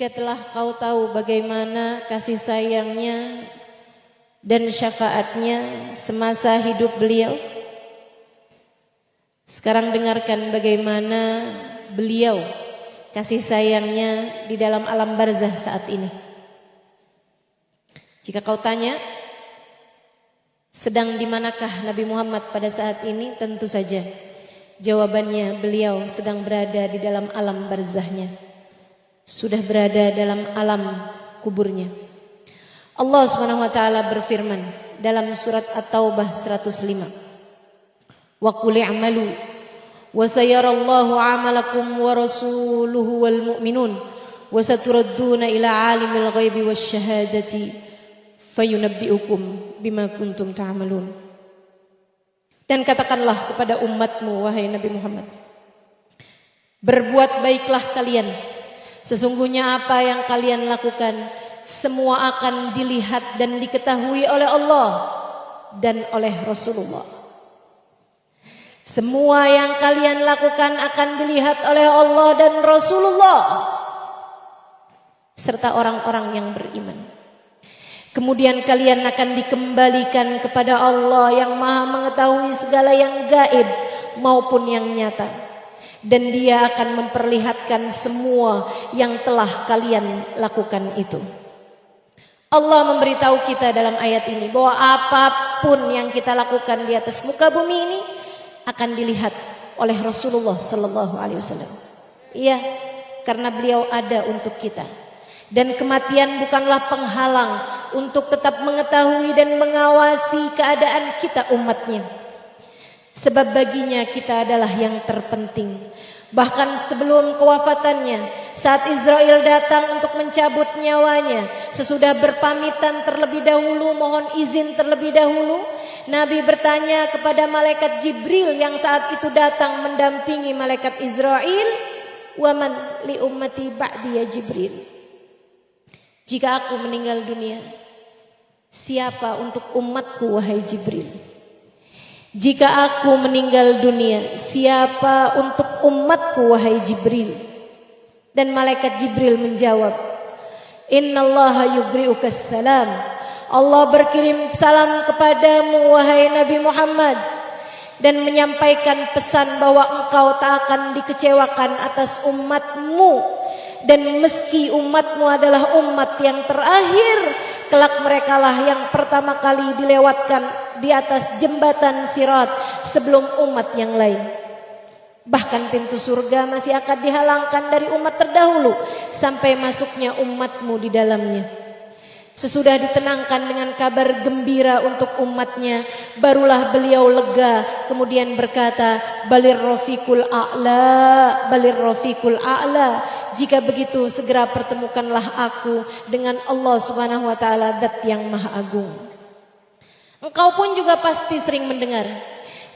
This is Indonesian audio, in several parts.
Jika telah kau tahu bagaimana kasih sayangnya dan syafaatnya semasa hidup beliau, sekarang dengarkan bagaimana beliau kasih sayangnya di dalam alam barzah saat ini. Jika kau tanya, sedang di manakah Nabi Muhammad pada saat ini? Tentu saja jawabannya beliau sedang berada di dalam alam barzahnya, sudah berada dalam alam kuburnya. Allah Subhanahu wa taala berfirman dalam surat At-Taubah 105, wa qul i'malu wa sayarallahu 'amalakum wa rasuluhu wal mu'minun wa saturadduna ila 'alimil ghaibi wasyahadati fayunabbi'ukum bima kuntum ta'malun. Dan katakanlah kepada umatmu, wahai Nabi Muhammad, berbuat baiklah kalian, sesungguhnya apa yang kalian lakukan semua akan dilihat dan diketahui oleh Allah dan oleh Rasulullah. Semua yang kalian lakukan akan dilihat oleh Allah dan Rasulullah serta orang-orang yang beriman. Kemudian kalian akan dikembalikan kepada Allah yang Maha mengetahui segala yang gaib maupun yang nyata, dan Dia akan memperlihatkan semua yang telah kalian lakukan itu. Allah memberitahu kita dalam ayat ini bahwa apapun yang kita lakukan di atas muka bumi ini akan dilihat oleh Rasulullah sallallahu alaihi wasallam. Iya, karena beliau ada untuk kita. Dan kematian bukanlah penghalang untuk tetap mengetahui dan mengawasi keadaan kita umatnya. Sebab baginya kita adalah yang terpenting. Bahkan sebelum kewafatannya, saat Israel datang untuk mencabut nyawanya, sesudah berpamitan terlebih dahulu, mohon izin terlebih dahulu, Nabi bertanya kepada malaikat Jibril yang saat itu datang mendampingi malaikat Israel, "Waman li ummati ba'di ya Jibril?" Jika aku meninggal dunia, siapa untuk umatku wahai Jibril? Jika aku meninggal dunia, siapa untuk umatku wahai Jibril? Dan malaikat Jibril menjawab, Innallaha yubri'ukas salam. Allah berkirim salam kepadamu wahai Nabi Muhammad, dan menyampaikan pesan bahwa engkau tak akan dikecewakan atas umatmu. Dan meski umatmu adalah umat yang terakhir, kelak merekalah yang pertama kali dilewatkan di atas jembatan Sirat sebelum umat yang lain. Bahkan pintu surga masih akan dihalangkan dari umat terdahulu sampai masuknya umatmu di dalamnya. Sesudah ditenangkan dengan kabar gembira untuk umatnya, barulah beliau lega, kemudian berkata, Balir Rafiqul A'la, Balir Rafiqul A'la. Jika begitu, segera pertemukanlah aku dengan Allah Subhanahu wa taala, Zat yang Maha Agung. Engkau pun juga pasti sering mendengar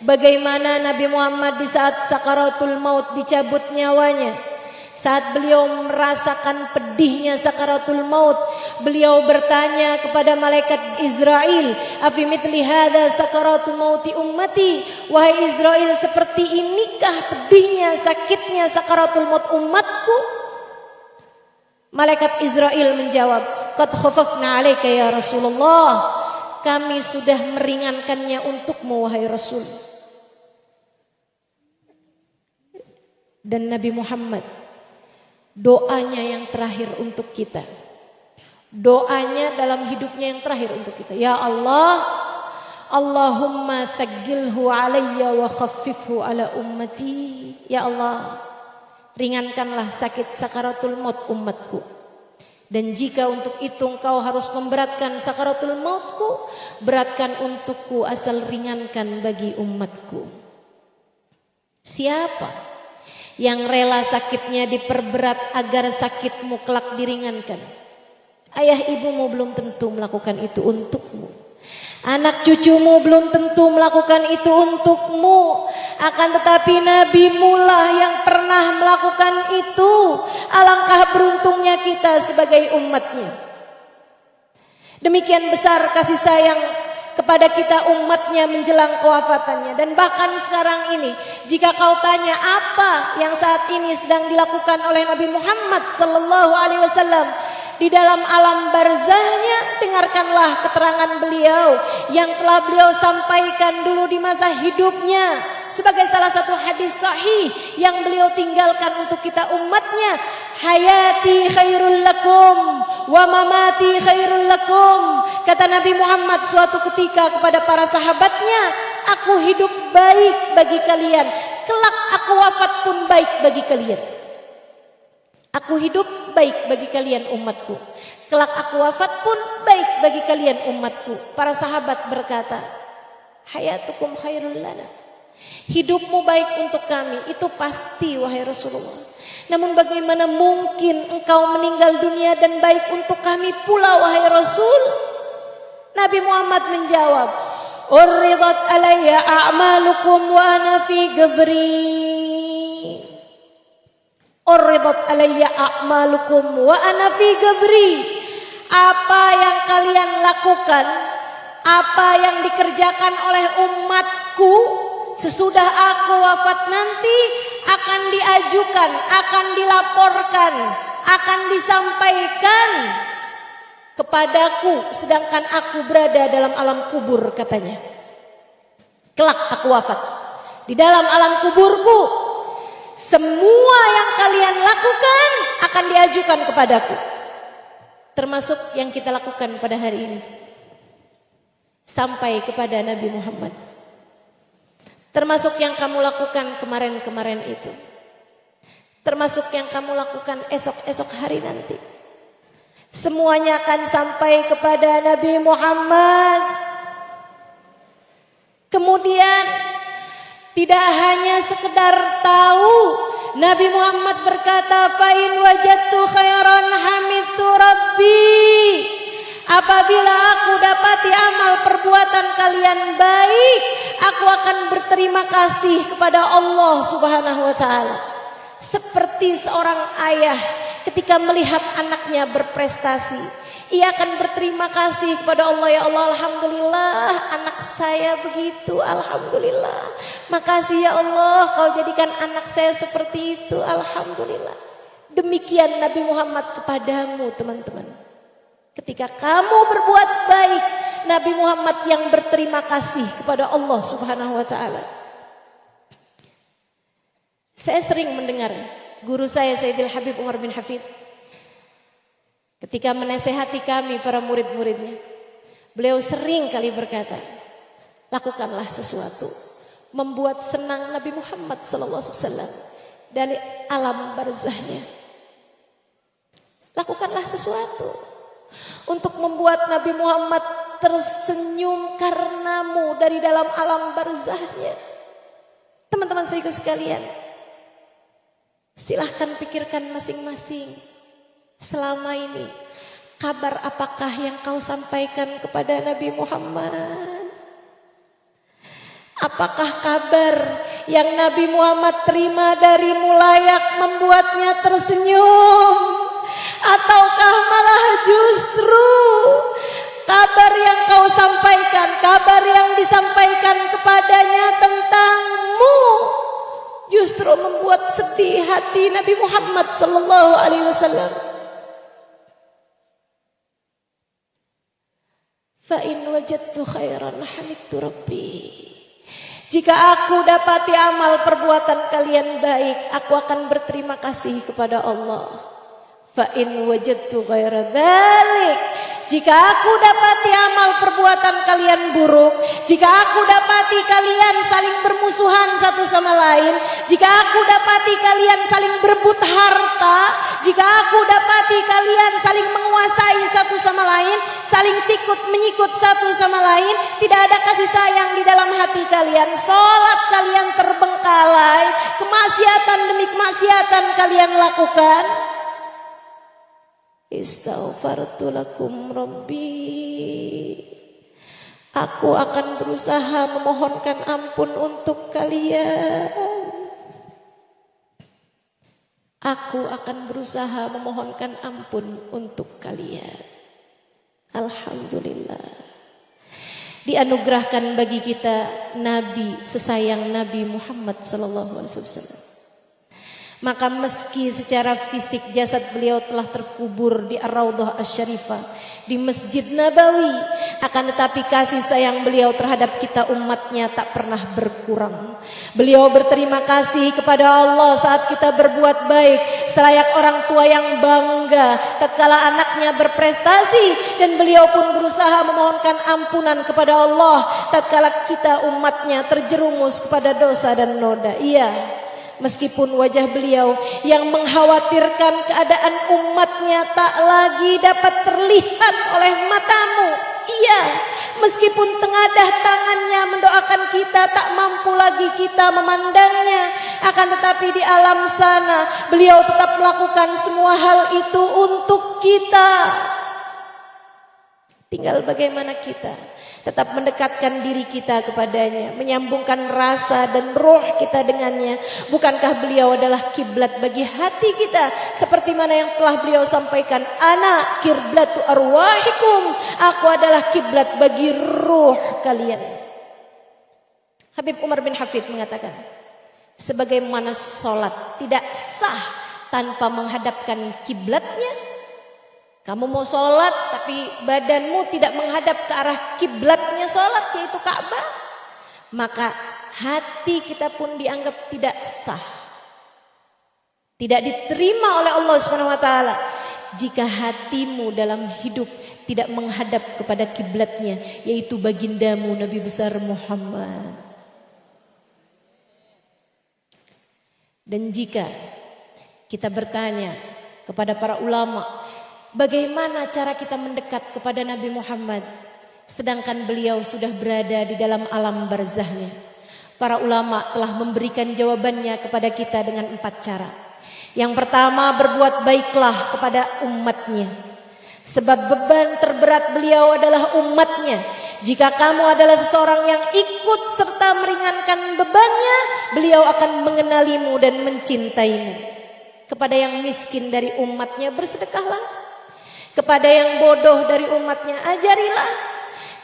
bagaimana Nabi Muhammad di saat sakaratul maut dicabut nyawanya. Saat beliau merasakan pedihnya sakaratul maut, beliau bertanya kepada malaikat Israel, "Afi mithli hadza sakaratul mauti ummati?" Wahai Israel, seperti inikah pedihnya, sakitnya sakaratul maut umatku? Malaikat Israel menjawab, "Qad khafafna 'alaika ya Rasulullah." Kami sudah meringankannya untukmu wahai Rasul. Dan Nabi Muhammad, doanya yang terakhir untuk kita, doanya dalam hidupnya yang terakhir untuk kita, ya Allah, Allahumma thaggilhu alayya wa khaffifhu ala ummati. Ya Allah, ringankanlah sakit sakaratul maut umatku. Dan jika untuk itu engkau harus memberatkan sakaratul mautku, beratkan untukku, asal ringankan bagi umatku. Siapa yang rela sakitnya diperberat agar sakitmu kelak diringankan? Ayah ibumu belum tentu melakukan itu untukmu. Anak cucumu belum tentu melakukan itu untukmu. Akan tetapi Nabimu lah yang pernah melakukan itu. Alangkah beruntungnya kita sebagai umatnya. Demikian besar kasih sayang kepada kita umatnya sahabatnya menjelang kewafatannya. Dan bahkan sekarang ini, jika kau tanya apa yang saat ini sedang dilakukan oleh Nabi Muhammad sallallahu alaihi wasallam di dalam alam barzahnya, dengarkanlah keterangan beliau yang telah beliau sampaikan dulu di masa hidupnya sebagai salah satu hadis sahih yang beliau tinggalkan untuk kita umatnya. Hayati khairul lakum wa mamati khairul lakum. Kata Nabi Muhammad suatu ketika kepada para sahabatnya, aku hidup baik bagi kalian, kelak aku wafat pun baik bagi kalian. Aku hidup baik bagi kalian umatku, kelak aku wafat pun baik bagi kalian umatku. Para sahabat berkata, hayatukum khairul lana. Hidupmu baik untuk kami, itu pasti wahai Rasulullah. Namun bagaimana mungkin engkau meninggal dunia dan baik untuk kami pula wahai Rasul? Nabi Muhammad menjawab, urridat alayya a'malukum wa ana fi gabri. Urridat alayya a'malukum wa ana fi gabri. Apa yang kalian lakukan, apa yang dikerjakan oleh umatku sesudah aku wafat nanti akan diajukan, akan dilaporkan, akan disampaikan kepadaku sedangkan aku berada dalam alam kubur, katanya. Kelak aku wafat, di dalam alam kuburku semua yang kalian lakukan akan diajukan kepadaku, termasuk yang kita lakukan pada hari ini sampai kepada Nabi Muhammad, termasuk yang kamu lakukan kemarin-kemarin itu, termasuk yang kamu lakukan esok-esok hari nanti. Semuanya akan sampai kepada Nabi Muhammad. Kemudian tidak hanya sekedar tahu, Nabi Muhammad berkata, fa in wajadtu khairan hamidtu rabbi. Apabila aku dapati amal perbuatan kalian baik, aku akan berterima kasih kepada Allah Subhanahu wa taala. Seperti seorang ayah ketika melihat anaknya berprestasi, ia akan berterima kasih kepada Allah. Ya Allah, alhamdulillah anak saya begitu, alhamdulillah. Makasih ya Allah, kau jadikan anak saya seperti itu, alhamdulillah. Demikian Nabi Muhammad kepadamu, teman-teman. Ketika kamu berbuat baik, Nabi Muhammad yang berterima kasih kepada Allah Subhanahu wa taala. Saya sering mendengar guru saya Sayyidil Habib Umar bin Hafid ketika menasehati kami para murid-muridnya. Beliau sering kali berkata, lakukanlah sesuatu membuat senang Nabi Muhammad SAW dari alam barzahnya. Lakukanlah sesuatu untuk membuat Nabi Muhammad tersenyum karenamu dari dalam alam barzahnya. Teman-teman saudara sekalian, silahkan pikirkan masing-masing. Selama ini kabar apakah yang kau sampaikan kepada Nabi Muhammad? Apakah kabar yang Nabi Muhammad terima darimu layak membuatnya tersenyum? Ataukah malah justru kabar yang kau sampaikan, kabar yang disampaikan kepadanya tentangmu justru membuat sedih hati Nabi Muhammad sallallahu alaihi wasallam? Fa in wajadtu khairan hamidtu rabbi. Jika aku dapati amal perbuatan kalian baik, aku akan berterima kasih kepada Allah. Fa in wajadtu ghaira dzalik. Jika aku dapati amal perbuatan kalian buruk, jika aku dapati kalian saling bermusuhan satu sama lain, jika aku dapati kalian saling berebut harta, jika aku dapati kalian saling menguasai satu sama lain, saling sikut menyikut satu sama lain, tidak ada kasih sayang di dalam hati kalian, salat kalian terbengkalai, kemaksiatan demi kemaksiatan kalian lakukan, istaghfartu lakum rabbi. Aku akan berusaha memohonkan ampun untuk kalian. Aku akan berusaha memohonkan ampun untuk kalian. Alhamdulillah. dianugerahkan bagi kita Nabi sesayang Nabi Muhammad sallallahu alaihi wasallam. Maka meski secara fisik jasad beliau telah terkubur di Ar-Raudhah Asy-Syarifah, di Masjid Nabawi, akan tetapi kasih sayang beliau terhadap kita umatnya tak pernah berkurang. Beliau berterima kasih kepada Allah saat kita berbuat baik, selayak orang tua yang bangga tatkala anaknya berprestasi, dan beliau pun berusaha memohonkan ampunan kepada Allah tatkala kita umatnya terjerumus kepada dosa dan noda. Iya, meskipun wajah beliau yang mengkhawatirkan keadaan umatnya tak lagi dapat terlihat oleh matamu. Iya, meskipun tengadah tangannya mendoakan kita tak mampu lagi kita memandangnya, akan tetapi di alam sana beliau tetap melakukan semua hal itu untuk kita. Tinggal bagaimana kita tetap mendekatkan diri kita kepadanya, menyambungkan rasa dan roh kita dengannya. Bukankah beliau adalah kiblat bagi hati kita, seperti mana yang telah beliau sampaikan, ana kiblatu arwahikum, aku adalah kiblat bagi ruh kalian. Habib Umar bin Hafid mengatakan, sebagaimana sholat tidak sah tanpa menghadapkan kiblatnya. Kamu mau sholat tapi badanmu tidak menghadap ke arah kiblatnya sholat, yaitu Ka'bah, maka hati kita pun dianggap tidak sah, tidak diterima oleh Allah Subhanahu wa taala jika hatimu dalam hidup tidak menghadap kepada kiblatnya, yaitu bagindamu Nabi besar Muhammad. Dan jika kita bertanya kepada para ulama, bagaimana cara kita mendekat kepada Nabi Muhammad sedangkan beliau sudah berada di dalam alam barzahnya? Para ulama telah memberikan jawabannya kepada kita dengan 4 cara. Yang pertama, berbuat baiklah kepada umatnya, sebab beban terberat beliau adalah umatnya. Jika kamu adalah seseorang yang ikut serta meringankan bebannya, beliau akan mengenalimu dan mencintaimu. Kepada yang miskin dari umatnya bersedekahlah, kepada yang bodoh dari umatnya ajarilah,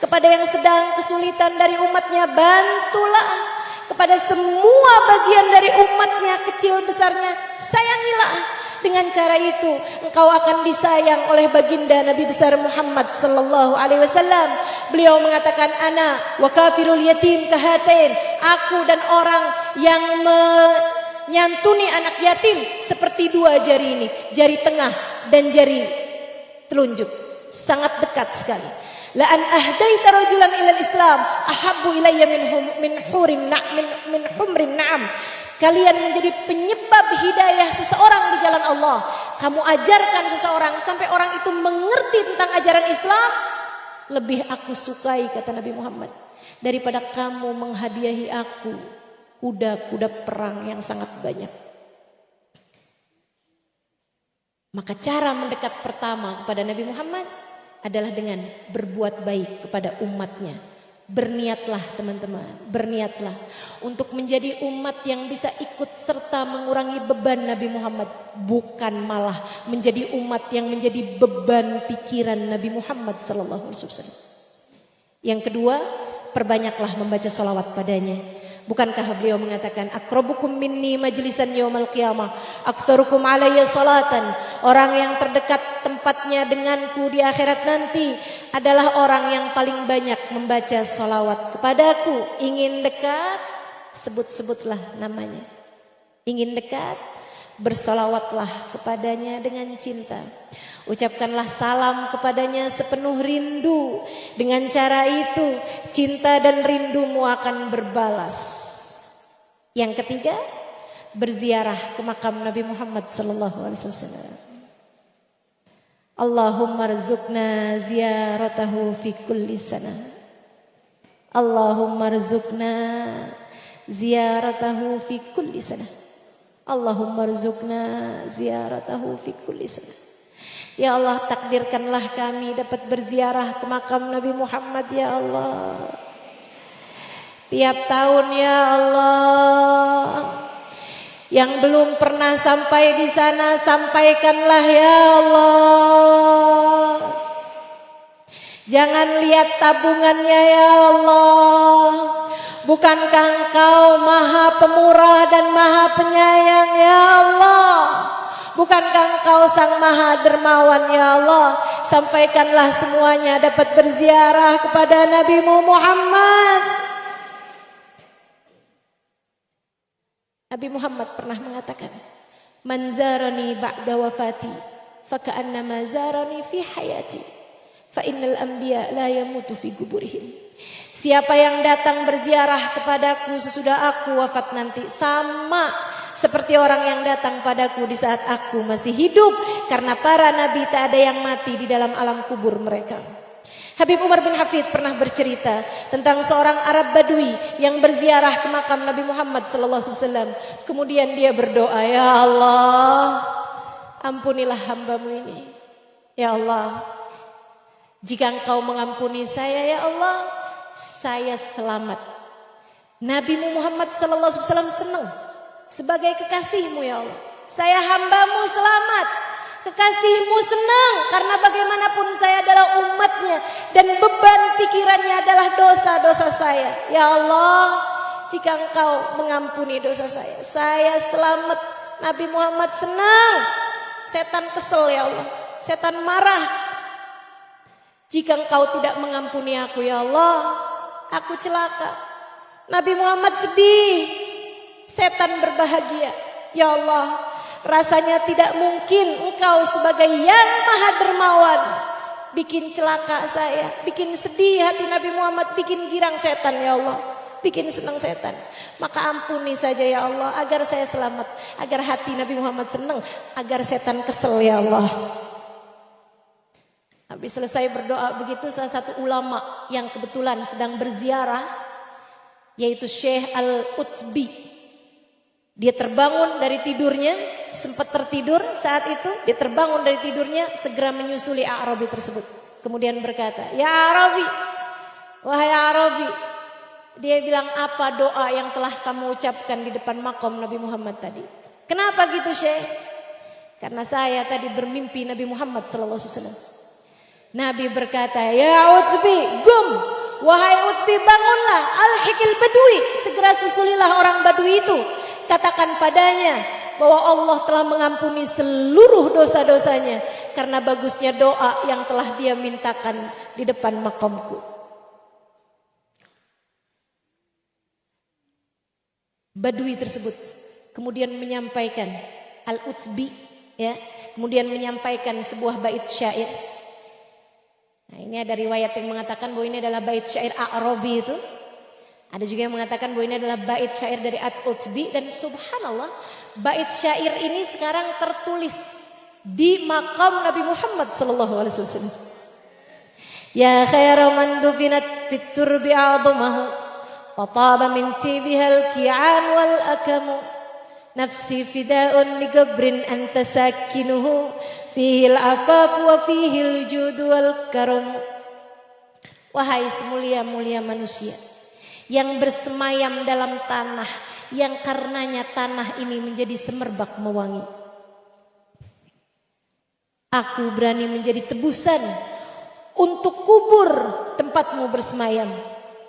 kepada yang sedang kesulitan dari umatnya bantulah, kepada semua bagian dari umatnya kecil besarnya sayangilah. Dengan cara itu engkau akan disayang oleh baginda Nabi besar Muhammad sallallahu alaihi wasallam. Beliau mengatakan, ana wa kafirul yatim kahatain, aku dan orang yang menyantuni anak yatim seperti 2 jari ini, jari tengah dan jari telunjuk, sangat dekat sekali. La an ahdaita rajulan ilal Islam ahabbu ilayya min humrin na'am. Kalian menjadi penyebab hidayah seseorang di jalan Allah. Kamu ajarkan seseorang sampai orang itu mengerti tentang ajaran Islam, lebih aku sukai, kata Nabi Muhammad, daripada kamu menghadiahi aku kuda-kuda perang yang sangat banyak. Maka cara mendekat pertama kepada Nabi Muhammad adalah dengan berbuat baik kepada umatnya. Berniatlah teman-teman, berniatlah untuk menjadi umat yang bisa ikut serta mengurangi beban Nabi Muhammad, bukan malah menjadi umat yang menjadi beban pikiran Nabi Muhammad sallallahu alaihi wasallam. Yang kedua, perbanyaklah membaca salawat padanya. Bukankah beliau mengatakan, akrabukum minni majlisan yaumal qiyamah aktsarukum alayya salatan. Orang yang terdekat tempatnya denganku di akhirat nanti adalah orang yang paling banyak membaca salawat kepadaku. Ingin dekat, sebut-sebutlah namanya. Ingin dekat, bersalawatlah kepadanya dengan cinta. Ucapkanlah salam kepadanya sepenuh rindu. Dengan cara itu cinta dan rindumu akan berbalas. Yang ketiga, berziarah ke makam Nabi Muhammad sallallahu alaihi wasallam. Allahumma rzuqna ziyaratahu fi kulli sana. Allahumma rzuqna ziyaratahu fi kulli sana. Allahumma rzuqna ziyaratahu fi kulli sana. Ya Allah, takdirkanlah kami dapat berziarah ke makam Nabi Muhammad ya Allah. Tiap tahun ya Allah. Yang belum pernah sampai di sana, sampaikanlah ya Allah. Jangan lihat tabungannya ya Allah. Bukankah Engkau Maha Pemurah dan Maha Penyayang ya Allah? Bukankah Engkau Sang Maha Dermawan ya Allah? Sampaikanlah semuanya dapat berziarah kepada Nabi-Mu Muhammad. Nabi Muhammad pernah mengatakan, "Man zarani ba'da wafati, faka'annama zarani fi hayati. Fa innal anbiya la yamutu fi kuburihim." Siapa yang datang berziarah kepadaku sesudah aku wafat nanti, sama seperti orang yang datang padaku di saat aku masih hidup. Karena para nabi tak ada yang mati di dalam alam kubur mereka. Habib Umar bin Hafid pernah bercerita tentang seorang Arab Badui yang berziarah ke makam Nabi Muhammad SAW. Kemudian dia berdoa, "Ya Allah, ampunilah hambamu ini. Ya Allah, jika Engkau mengampuni saya ya Allah, saya selamat." Nabi Muhammad SAW senang sebagai kekasihmu ya Allah. Saya hambamu selamat, kekasihmu senang karena bagaimanapun saya adalah umatnya dan beban pikirannya adalah dosa-dosa saya. Ya Allah, jika Engkau mengampuni dosa saya selamat. Nabi Muhammad senang. Setan kesel ya Allah, setan marah. Jika Engkau tidak mengampuni aku ya Allah, aku celaka. Nabi Muhammad sedih, setan berbahagia. Ya Allah, rasanya tidak mungkin Engkau sebagai yang Maha Dermawan bikin celaka saya, bikin sedih hati Nabi Muhammad, bikin girang setan ya Allah, bikin senang setan. Maka ampuni saja ya Allah agar saya selamat, agar hati Nabi Muhammad senang, agar setan kesel ya Allah. Habis selesai berdoa begitu, salah satu ulama yang kebetulan sedang berziarah, yaitu Syekh Al-Utbi, dia terbangun dari tidurnya, sempat tertidur saat itu, dia terbangun dari tidurnya, segera menyusuli A'rabi tersebut. Kemudian berkata, "Ya A'rabi, wahai A'rabi." Dia bilang, "Apa doa yang telah kamu ucapkan di depan makom Nabi Muhammad tadi?" "Kenapa gitu Syekh?" "Karena saya tadi bermimpi Nabi Muhammad SAW." Nabi berkata, "Ya Utbi, gum, wahai Utbi, bangunlah, al-hikil badui, segera susulilah orang badui itu. Katakan padanya bahwa Allah telah mengampuni seluruh dosa-dosanya karena bagusnya doa yang telah dia mintakan di depan makamku." Badui tersebut kemudian menyampaikan, Al-Utbi ya, kemudian menyampaikan sebuah bait syair. Nah, ini ada riwayat yang mengatakan bahwa ini adalah bait syair A'rabi itu. Ada juga yang mengatakan bahwa ini adalah bait syair dari Al-Utbi. Dan subhanallah, bait syair ini sekarang tertulis di makam Nabi Muhammad SAW. "Ya khaira man dufinat fit turbi a'damahu, fataba min tibihal ki'an wal akamu. Nafsi fida'un li qabrin anta sakinuhu, fihil afaf wa fihil judu wal karam." Wahai semulia-mulia manusia yang bersemayam dalam tanah, yang karenanya tanah ini menjadi semerbak mewangi, aku berani menjadi tebusan untuk kubur tempatmu bersemayam.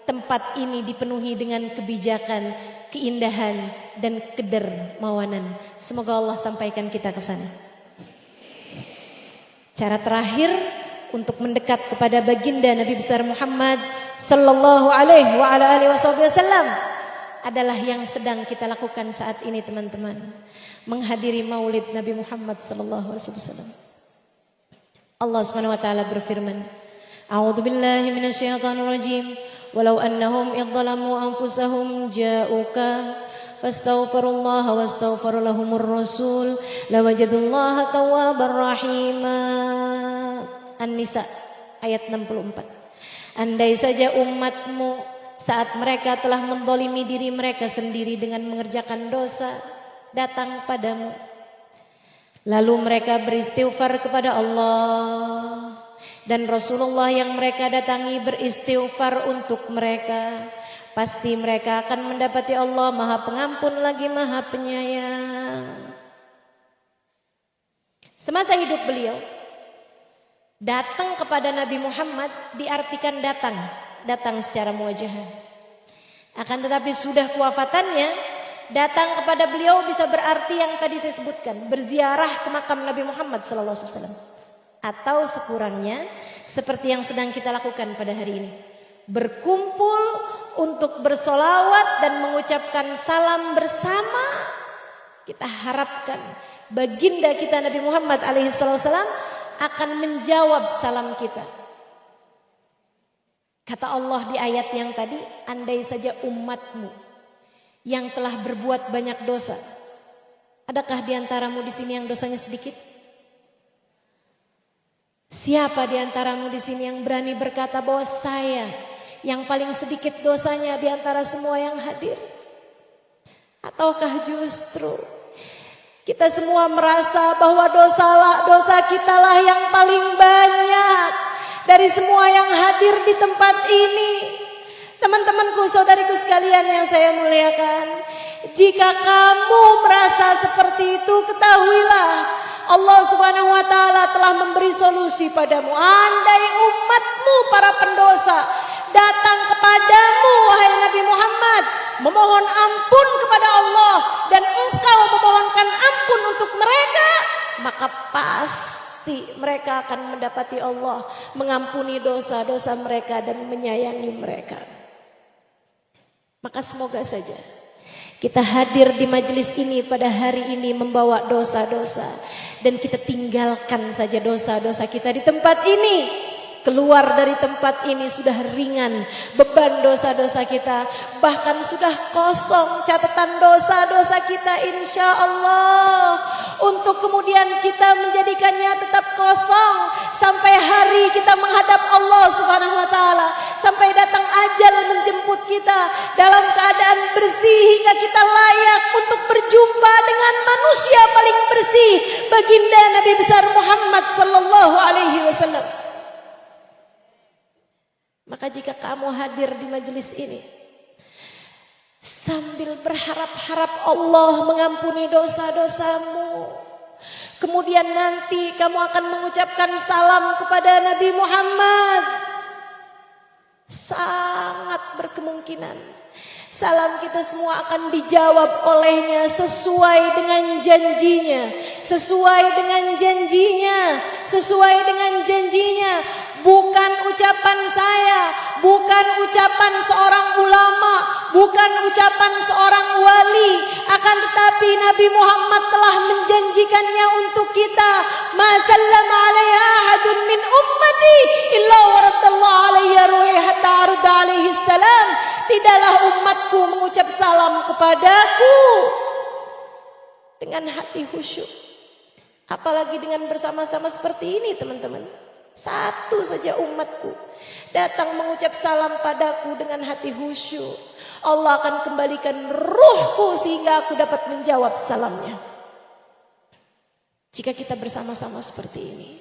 Tempat ini dipenuhi dengan kebijakan, keindahan, dan kedermawanan. Semoga Allah sampaikan kita ke sana. Cara terakhir untuk mendekat kepada baginda Nabi besar Muhammad sallallahu alaihi wa ala alihi wasallam adalah yang sedang kita lakukan saat ini, teman-teman. Menghadiri Maulid Nabi Muhammad sallallahu alaihi wasallam. Allah Subhanahu wa taala berfirman, "A'udzu billahi minasyaitonir rajim. Walau annahum idzalamu anfusahum ja'uka fastaghfirullaha wastaghfara lahumur rasul lawajadullaha tawwabar rahima." An-Nisa ayat 64. Andai saja umatmu saat mereka telah menzalimi diri mereka sendiri dengan mengerjakan dosa datang padamu, lalu mereka beristighfar kepada Allah dan Rasulullah yang mereka datangi beristighfar untuk mereka, pasti mereka akan mendapati Allah Maha Pengampun lagi Maha Penyayang. Semasa hidup beliau, Datang kepada Nabi Muhammad diartikan datang secara muwajahah. Akan tetapi sudah kewafatannya, datang kepada beliau bisa berarti yang tadi saya sebutkan, berziarah ke makam Nabi Muhammad SAW. Atau sekurangnya seperti yang sedang kita lakukan pada hari ini, berkumpul untuk bersolawat dan mengucapkan salam bersama. Kita harapkan baginda kita Nabi Muhammad alaihissalam akan menjawab salam kita. Kata Allah di ayat yang tadi, andai saja umatmu yang telah berbuat banyak dosa, adakah di antaramu di sini yang dosanya sedikit? Siapa di antaramu di sini yang berani berkata bahwa saya yang paling sedikit dosanya di antara semua yang hadir? Ataukah justru kita semua merasa bahwa dosa kita lah yang paling banyak dari semua yang hadir di tempat ini? Teman-temanku, saudariku sekalian yang saya muliakan, jika kamu merasa seperti itu, ketahuilah Allah Subhanahu wa taala telah memberi solusi padamu. Andai umatmu para pendosa datang kepadamu wahai Nabi Muhammad, memohon ampun kepada Allah dan engkau memohonkan ampun untuk mereka, maka pasti mereka akan mendapati Allah mengampuni dosa-dosa mereka dan menyayangi mereka. Maka semoga saja kita hadir di majelis ini pada hari ini membawa dosa-dosa, dan kita tinggalkan saja dosa-dosa kita di tempat ini. Keluar dari tempat ini sudah ringan beban dosa-dosa kita, bahkan sudah kosong catatan dosa-dosa kita, insya Allah, untuk kemudian kita menjadikannya tetap kosong sampai hari kita menghadap Allah Subhanahu wa taala, sampai datang ajal menjemput kita dalam keadaan bersih hingga kita layak untuk berjumpa dengan manusia paling bersih, baginda Nabi besar Muhammad sallallahu alaihi wasallam. Maka jika kamu hadir di majelis ini sambil berharap-harap Allah mengampuni dosa-dosamu, kemudian nanti kamu akan mengucapkan salam kepada Nabi Muhammad, sangat berkemungkinan salam kita semua akan dijawab olehnya sesuai dengan janjinya, sesuai dengan janjinya, sesuai dengan janjinya. Bukan ucapan saya, bukan ucapan seorang ulama, bukan ucapan seorang wali, akan tetapi Nabi Muhammad telah menjanjikannya untuk kita. Ma sallama alaiha ahadun min ummati illa waradallahu alaiya ruhi hatta arda alaihi salam. Tidaklah umatku mengucap salam kepadaku dengan hati khusyuk, apalagi dengan bersama-sama seperti ini, teman-teman. Satu saja umatku datang mengucap salam padaku dengan hati khusyuk, Allah akan kembalikan ruhku sehingga aku dapat menjawab salamnya. Jika kita bersama-sama seperti ini,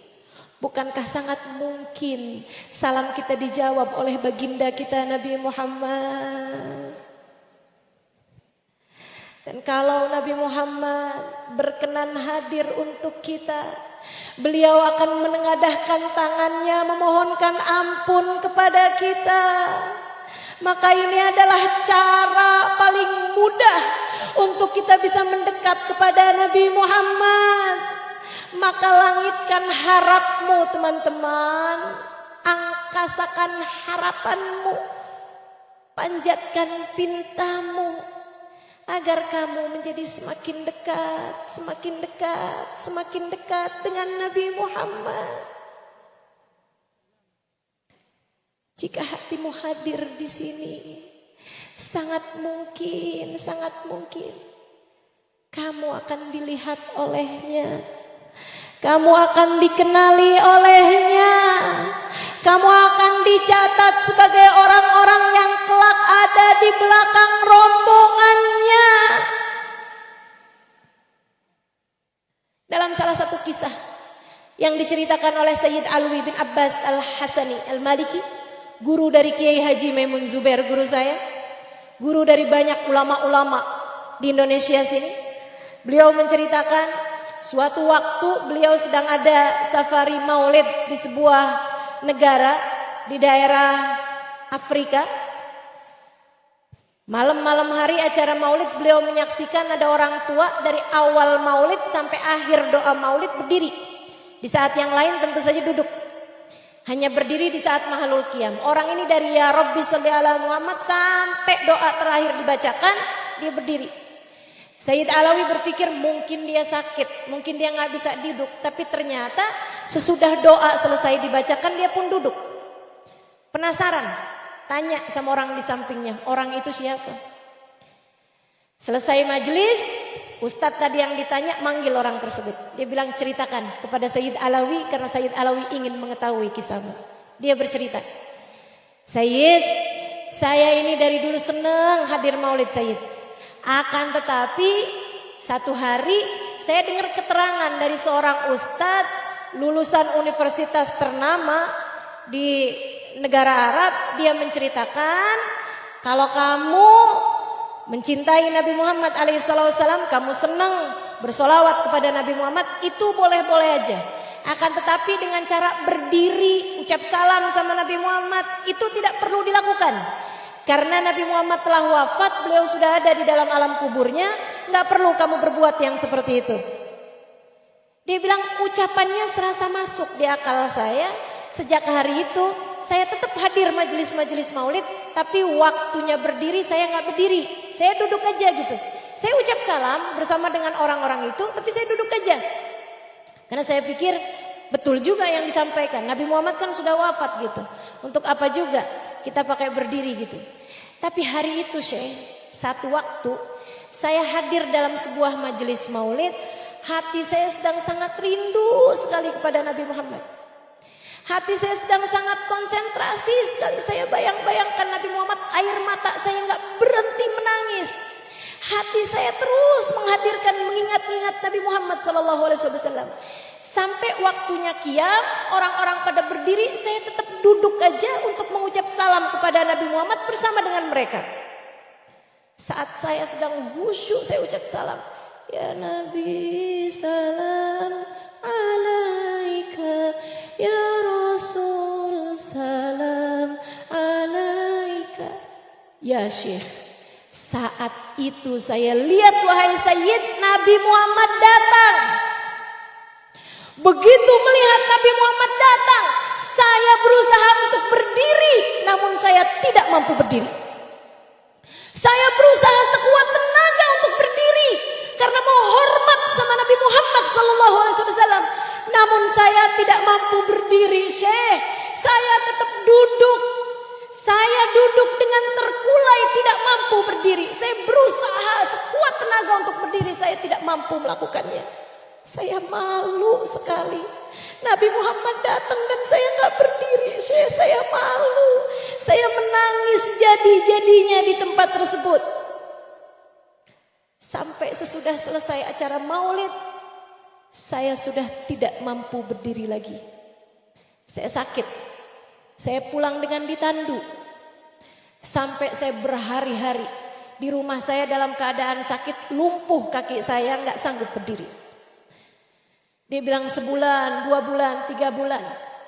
bukankah sangat mungkin salam kita dijawab oleh baginda kita Nabi Muhammad? Dan kalau Nabi Muhammad berkenan hadir untuk kita, beliau akan menengadahkan tangannya memohonkan ampun kepada kita. Maka ini adalah cara paling mudah untuk kita bisa mendekat kepada Nabi Muhammad. Maka langitkan harapmu, teman-teman, angkasakan harapanmu, panjatkan pintamu, agar kamu menjadi semakin dekat, semakin dekat, semakin dekat dengan Nabi Muhammad. Jika hatimu hadir di sini, sangat mungkin kamu akan dilihat olehnya, kamu akan dikenali olehnya, kamu akan dicatat sebagai orang-orang yang kelak ada di belakang rombongannya. Dalam salah satu kisah yang diceritakan oleh Sayyid Alwi bin Abbas Al-Hasani Al-Maliki, guru dari Kiai Haji Maimun Zubair, guru saya, guru dari banyak ulama-ulama di Indonesia sini, beliau menceritakan suatu waktu beliau sedang ada safari maulid di sebuah negara di daerah Afrika. Malam-malam hari acara maulid beliau menyaksikan ada orang tua dari awal maulid sampai akhir doa maulid berdiri. Di saat yang lain tentu saja duduk. Hanya berdiri di saat mahalul qiyam. Orang ini dari ya Rabbi sholli ala Muhammad sampai doa terakhir dibacakan, dia berdiri. Sayyid Alawi berpikir mungkin dia sakit, mungkin dia nggak bisa duduk. Tapi ternyata sesudah doa selesai dibacakan dia pun duduk. Penasaran, tanya sama orang di sampingnya, orang itu siapa? Selesai majelis, Ustadz tadi yang ditanya manggil orang tersebut. Dia bilang ceritakan kepada Sayyid Alawi karena Sayyid Alawi ingin mengetahui kisahmu. Dia bercerita, Sayyid, saya ini dari dulu senang hadir maulid Sayyid. Akan tetapi satu hari saya dengar keterangan dari seorang ustadz lulusan universitas ternama di negara Arab. Dia menceritakan kalau kamu mencintai Nabi Muhammad alaihissalam, kamu senang bersolawat kepada Nabi Muhammad, itu boleh-boleh aja. Akan tetapi dengan cara berdiri ucap salam sama Nabi Muhammad itu tidak perlu dilakukan. Karena Nabi Muhammad telah wafat, beliau sudah ada di dalam alam kuburnya, nggak perlu kamu berbuat yang seperti itu. Dia bilang ucapannya serasa masuk di akal saya. Sejak hari itu saya tetap hadir majelis-majelis maulid, tapi waktunya berdiri saya nggak berdiri, saya duduk aja gitu. Saya ucap salam bersama dengan orang-orang itu, tapi saya duduk aja. Karena saya pikir betul juga yang disampaikan, Nabi Muhammad kan sudah wafat gitu. Untuk apa juga kita pakai berdiri gitu. Tapi hari itu Syekh, satu waktu saya hadir dalam sebuah majelis maulid, hati saya sedang sangat rindu sekali kepada Nabi Muhammad. Hati saya sedang sangat konsentrasi sekali. Saya bayang-bayangkan Nabi Muhammad, air mata saya nggak berhenti menangis. Hati saya terus menghadirkan, mengingat-ingat Nabi Muhammad SAW. Sampai waktunya qiyam, orang-orang pada berdiri, saya tetap duduk aja untuk mengucap salam kepada Nabi Muhammad bersama dengan mereka. Saat saya sedang khusyuk, saya ucap salam. Ya Nabi salam alaika, ya Rasul salam alaika. Ya Syekh, saat itu saya lihat wahai Sayyid, Nabi Muhammad datang. Begitu melihat Nabi Muhammad datang, saya berusaha untuk berdiri, namun saya tidak mampu berdiri. Saya berusaha sekuat tenaga untuk berdiri karena mau hormat sama Nabi Muhammad SAW. Namun saya tidak mampu berdiri, Syekh. Saya tetap duduk. Saya duduk dengan terkulai, tidak mampu berdiri. Saya berusaha sekuat tenaga untuk berdiri, saya tidak mampu melakukannya. Saya malu sekali. Nabi Muhammad datang dan saya nggak berdiri. Saya malu. Saya menangis jadi-jadinya di tempat tersebut. Sampai sesudah selesai acara maulid, saya sudah tidak mampu berdiri lagi. Saya sakit. Saya pulang dengan ditandu. Sampai saya berhari-hari di rumah saya dalam keadaan sakit, lumpuh kaki saya, nggak sanggup berdiri. Dia bilang sebulan, 2 bulan, 3 bulan.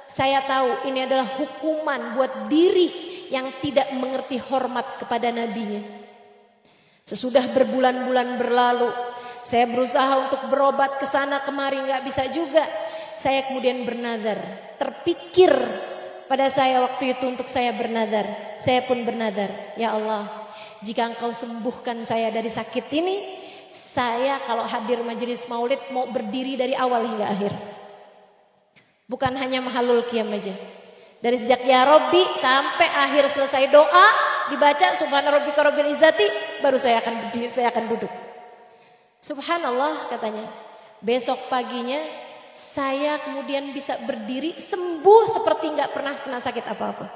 Saya tahu ini adalah hukuman buat diri yang tidak mengerti hormat kepada nabinya. Sesudah berbulan-bulan berlalu, saya berusaha untuk berobat ke sana kemari, nggak bisa juga. Saya kemudian bernazar. Terpikir pada saya waktu itu untuk saya bernazar. Saya pun bernazar, ya Allah, jika Engkau sembuhkan saya dari sakit ini, saya kalau hadir majelis maulid mau berdiri dari awal hingga akhir. Bukan hanya mahalul qiyam aja. Dari sejak ya Rabbi sampai akhir selesai doa dibaca subhana rabbika rabbil izzati, baru saya akan berdiri, saya akan duduk. Subhanallah katanya. Besok paginya saya kemudian bisa berdiri sembuh seperti nggak pernah kena sakit apa-apa.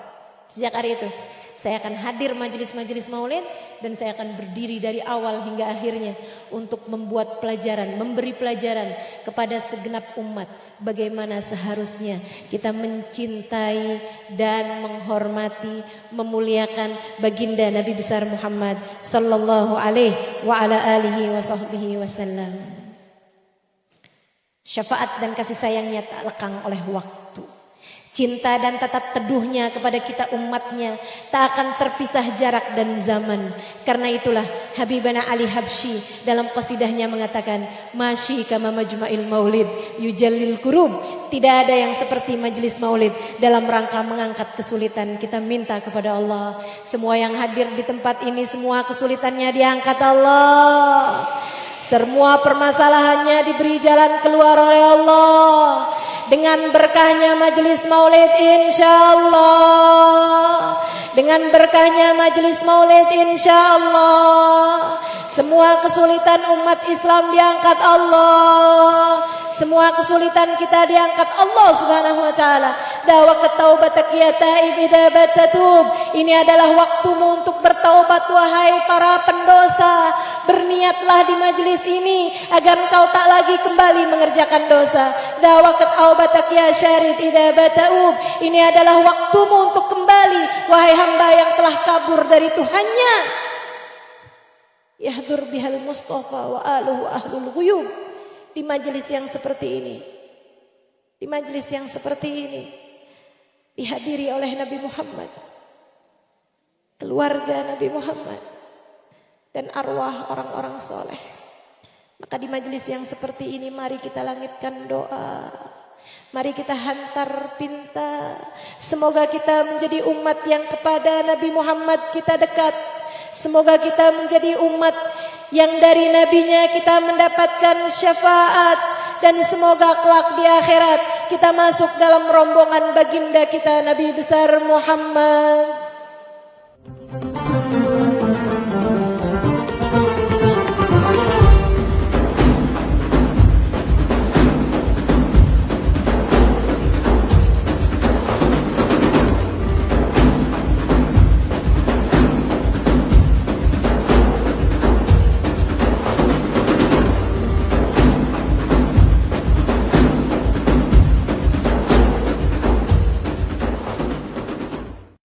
Sejak hari itu saya akan hadir majelis-majelis maulid dan saya akan berdiri dari awal hingga akhirnya untuk membuat pelajaran, memberi pelajaran kepada segenap umat bagaimana seharusnya kita mencintai dan menghormati, memuliakan baginda Nabi besar Muhammad sallallahu alaihi wa ala alihi wa sahbihi wasallam. Syafaat dan kasih sayangnya tak lekang oleh waktu. Cinta dan tatap teduhnya kepada kita umatnya tak akan terpisah jarak dan zaman. Karena itulah Habibana Ali Habsyi dalam qasidahnya mengatakan, Masyi kama majma'il maulid yujallil kurub. Tidak ada yang seperti majelis maulid dalam rangka mengangkat kesulitan. Kita minta kepada Allah, semua yang hadir di tempat ini, semua kesulitannya diangkat Allah. Semua permasalahannya diberi jalan keluar oleh Allah. Dengan berkahnya majelis maulid insyaallah. Dengan berkahnya majelis maulid insyaallah. Semua kesulitan umat Islam diangkat Allah. Semua kesulitan kita diangkat Allah Subhanahu wa taala. Dawak taubatak ya taib idza batatub. Ini adalah waktumu untuk bertaubat wahai para pendosa. Berniatlah di majelis ini agar engkau tak lagi kembali mengerjakan dosa. Dawak taubatak ya syarid idza bataub. Ini adalah waktumu untuk kembali wahai hamba yang telah kabur dari Tuhannya. Yahdur bihal Mustafa wa aluhu ahlul ghuyub. Di majelis yang seperti ini, di majelis yang seperti ini, dihadiri oleh Nabi Muhammad, keluarga Nabi Muhammad, dan arwah orang-orang soleh. Maka di majelis yang seperti ini mari kita langitkan doa. Mari kita hantar pinta. Semoga kita menjadi umat yang kepada Nabi Muhammad kita dekat. Semoga kita menjadi umat yang dari nabinya kita mendapatkan syafaat. Dan semoga kelak di akhirat kita masuk dalam rombongan baginda kita Nabi besar Muhammad.